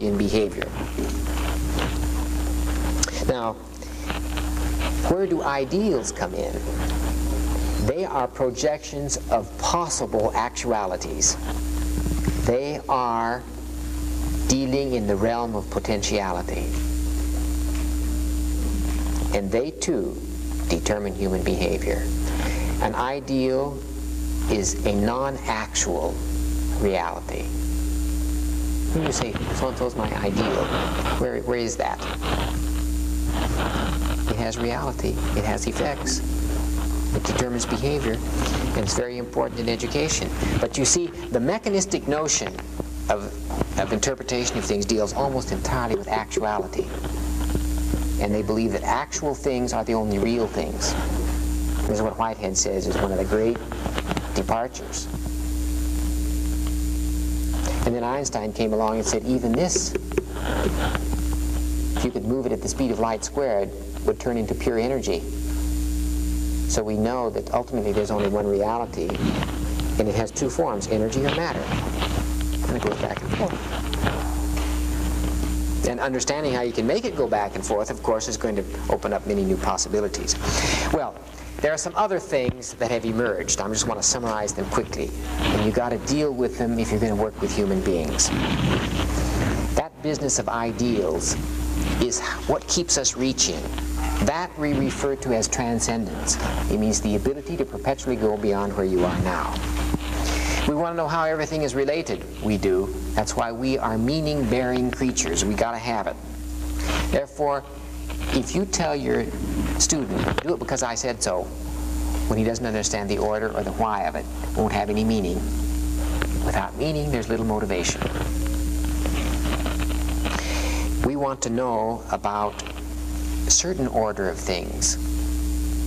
in behavior. Now, where do ideals come in? They are projections of possible actualities. They are dealing in the realm of potentiality. And they too determine human behavior. An ideal is a non-actual reality. When you say, so-and-so's my ideal, where is that? It has reality. It has effects. It determines behavior, and it's very important in education. But you see, the mechanistic notion of interpretation of things deals almost entirely with actuality. And they believe that actual things are the only real things. This is what Whitehead says is one of the great departures. And then Einstein came along and said, even this, if you could move it at the speed of light squared, would turn into pure energy. So we know that ultimately there's only one reality, and it has two forms, energy or matter. And it goes back and forth. And understanding how you can make it go back and forth, of course, is going to open up many new possibilities. Well, there are some other things that have emerged. I just want to summarize them quickly. And you've got to deal with them if you're going to work with human beings. That business of ideals is what keeps us reaching. That we refer to as transcendence. It means the ability to perpetually go beyond where you are now. We want to know how everything is related. We do. That's why we are meaning-bearing creatures. We got to have it. Therefore, if you tell your student, do it because I said so, when he doesn't understand the order or the why of it, it won't have any meaning. Without meaning, there's little motivation. We want to know about a certain order of things.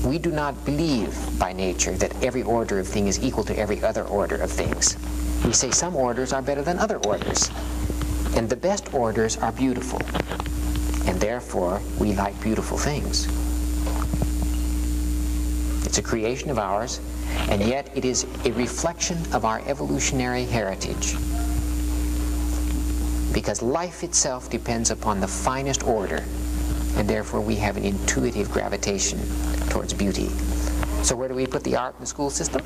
We do not believe by nature that every order of things is equal to every other order of things. We say some orders are better than other orders. And the best orders are beautiful. And therefore, we like beautiful things. It's a creation of ours, and yet it is a reflection of our evolutionary heritage. Because life itself depends upon the finest order, and therefore we have an intuitive gravitation towards beauty. So where do we put the art in the school system?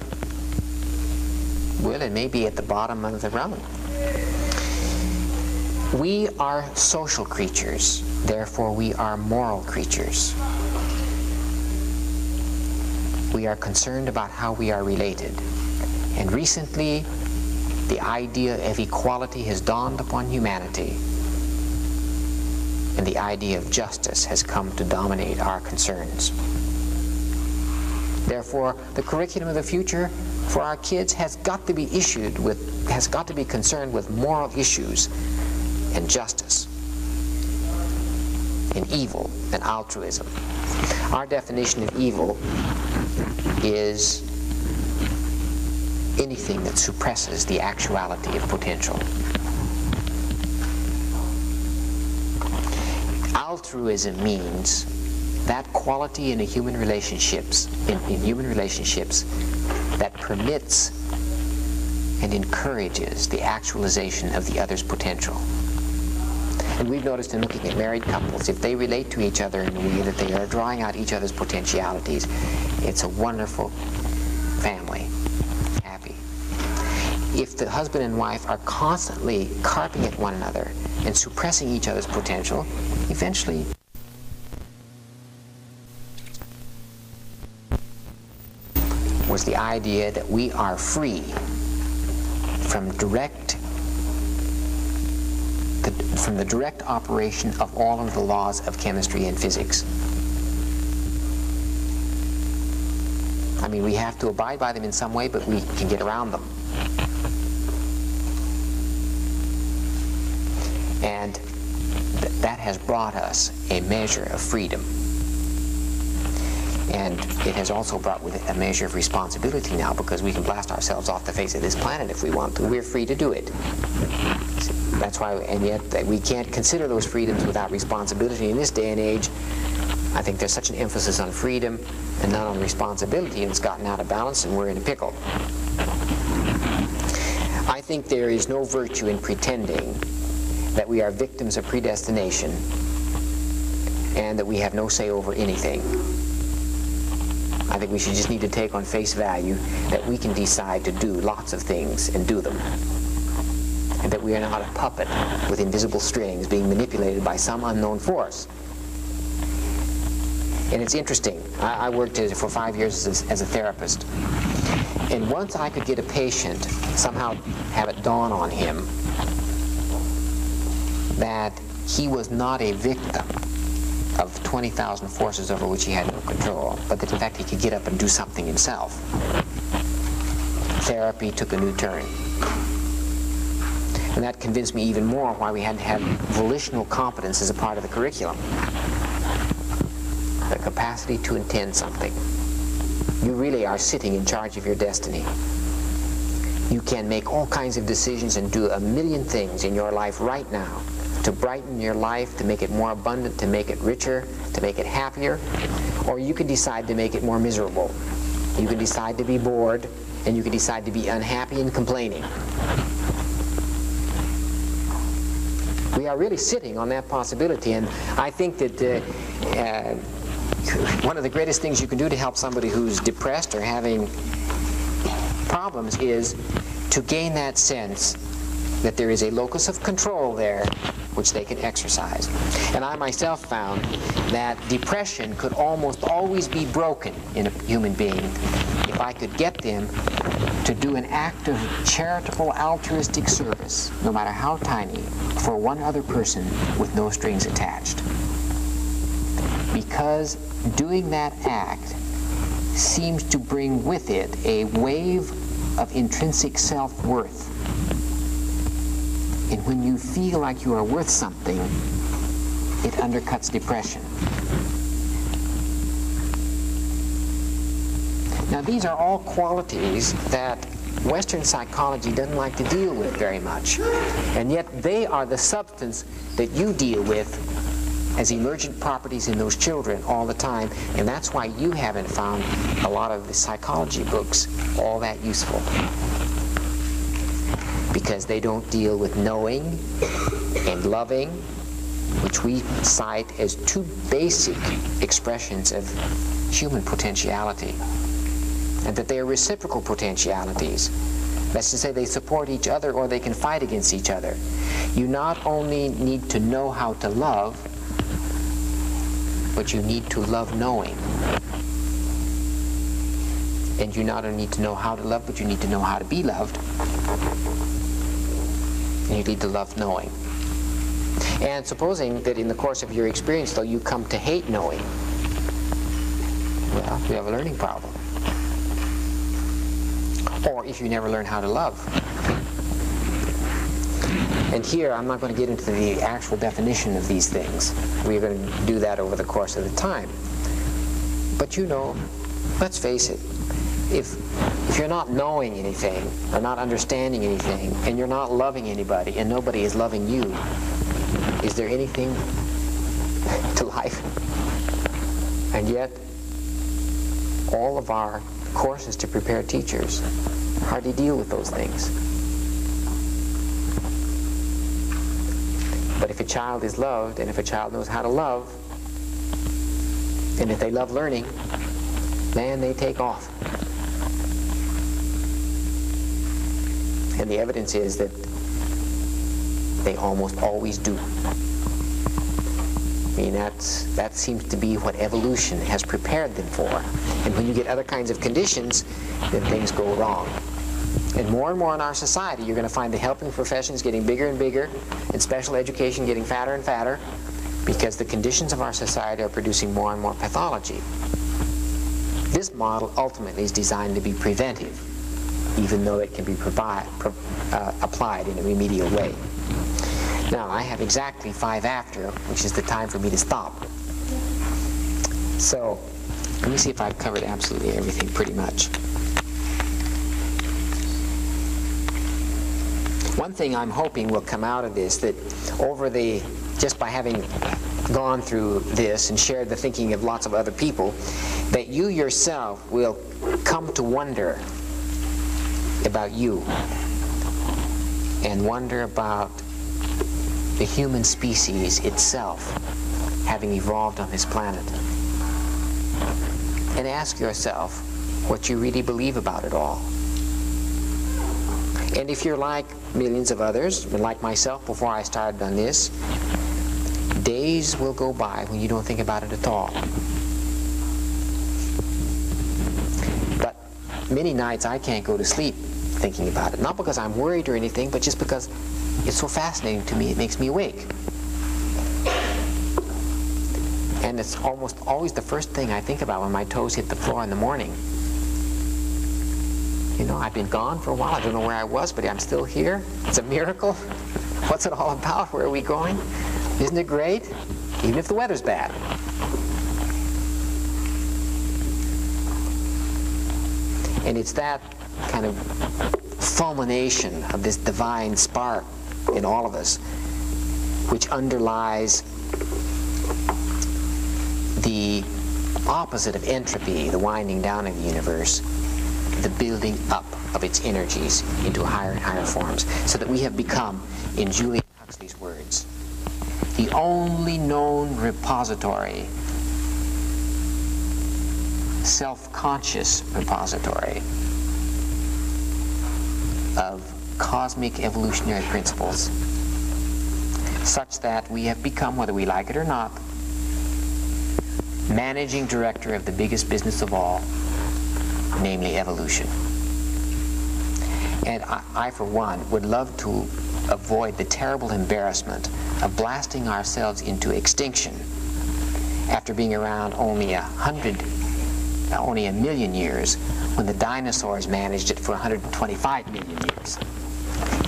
Well, it may be at the bottom of the rung. We are social creatures, therefore we are moral creatures. We are concerned about how we are related. And recently, the idea of equality has dawned upon humanity, and the idea of justice has come to dominate our concerns. Therefore, the curriculum of the future for our kids has got to be concerned with moral issues and justice and evil and altruism. Our definition of evil is anything that suppresses the actuality of potential. Altruism means that quality in human relationships, that permits and encourages the actualization of the other's potential. And we've noticed in looking at married couples, if they relate to each other in a way that they are drawing out each other's potentialities, it's a wonderful family, happy. If the husband and wife are constantly carping at one another and suppressing each other's potential, eventually was the idea that we are free from the direct operation of all of the laws of chemistry and physics. I mean, we have to abide by them in some way, but we can get around them. And that has brought us a measure of freedom. And it has also brought with it a measure of responsibility now, because we can blast ourselves off the face of this planet if we want to. We're free to do it. That's why, and yet we can't consider those freedoms without responsibility in this day and age. I think there's such an emphasis on freedom and not on responsibility, and it's gotten out of balance and we're in a pickle. I think there is no virtue in pretending that we are victims of predestination and that we have no say over anything. I think we should just need to take on face value that we can decide to do lots of things and do them, and that we are not a puppet with invisible strings being manipulated by some unknown force. And it's interesting. I worked for 5 years as a therapist, and once I could get a patient, somehow have it dawn on him that he was not a victim of 20,000 forces over which he had no control, but that in fact he could get up and do something himself, therapy took a new turn. And that convinced me even more why we had to have volitional competence as a part of the curriculum. The capacity to intend something. You really are sitting in charge of your destiny. You can make all kinds of decisions and do a million things in your life right now to brighten your life, to make it more abundant, to make it richer, to make it happier, or you can decide to make it more miserable. You can decide to be bored, and you can decide to be unhappy and complaining. We are really sitting on that possibility, and I think that one of the greatest things you can do to help somebody who's depressed or having problems is to gain that sense that there is a locus of control there which they can exercise. And I myself found that depression could almost always be broken in a human being if I could get them to do an act of charitable, altruistic service, no matter how tiny, for one other person with no strings attached. Because doing that act seems to bring with it a wave of intrinsic self-worth. And when you feel like you are worth something, it undercuts depression. Now, these are all qualities that Western psychology doesn't like to deal with very much. And yet they are the substance that you deal with as emergent properties in those children all the time. And that's why you haven't found a lot of the psychology books all that useful. Because they don't deal with knowing and loving, which we cite as two basic expressions of human potentiality, and that they are reciprocal potentialities. That's to say, they support each other or they can fight against each other. You not only need to know how to love, but you need to love knowing. And you not only need to know how to love, but you need to know how to be loved. And you need to love knowing. And supposing that in the course of your experience, though, you come to hate knowing, well, you have a learning problem. Or if you never learn how to love. And here, I'm not going to get into the actual definition of these things. We're going to do that over the course of the time. But you know, let's face it, if you're not knowing anything, or not understanding anything, and you're not loving anybody, and nobody is loving you, is there anything to life? And yet, all of our courses to prepare teachers hardly deal with those things. But if a child is loved, and if a child knows how to love, and if they love learning, man, they take off. And the evidence is that they almost always do. I mean, that seems to be what evolution has prepared them for. And when you get other kinds of conditions, then things go wrong. And more in our society, you're going to find the helping professions getting bigger and bigger, and special education getting fatter and fatter, because the conditions of our society are producing more and more pathology. This model ultimately is designed to be preventive, even though it can be applied in a remedial way. Now, I have exactly 5 after, which is the time for me to stop. So, let me see if I've covered absolutely everything pretty much. One thing I'm hoping will come out of this, that just by having gone through this and shared the thinking of lots of other people, that you yourself will come to wonder about you, and wonder about the human species itself having evolved on this planet. And ask yourself what you really believe about it all. And if you're like millions of others, and like myself before I started on this, days will go by when you don't think about it at all. But many nights I can't go to sleep thinking about it. Not because I'm worried or anything, but just because it's so fascinating to me, it makes me awake. And it's almost always the first thing I think about when my toes hit the floor in the morning. You know, I've been gone for a while. I don't know where I was, but I'm still here. It's a miracle. What's it all about? Where are we going? Isn't it great? Even if the weather's bad. And it's that kind of fulmination of this divine spark in all of us which underlies the opposite of entropy, the winding down of the universe, the building up of its energies into higher and higher forms, so that we have become, in Julian Huxley's words, the only known repository, self-conscious repository of cosmic evolutionary principles, such that we have become, whether we like it or not, managing director of the biggest business of all, namely evolution. And I, for one, would love to avoid the terrible embarrassment of blasting ourselves into extinction after being around only a million years, when the dinosaurs managed it for 125 million years.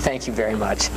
Thank you very much.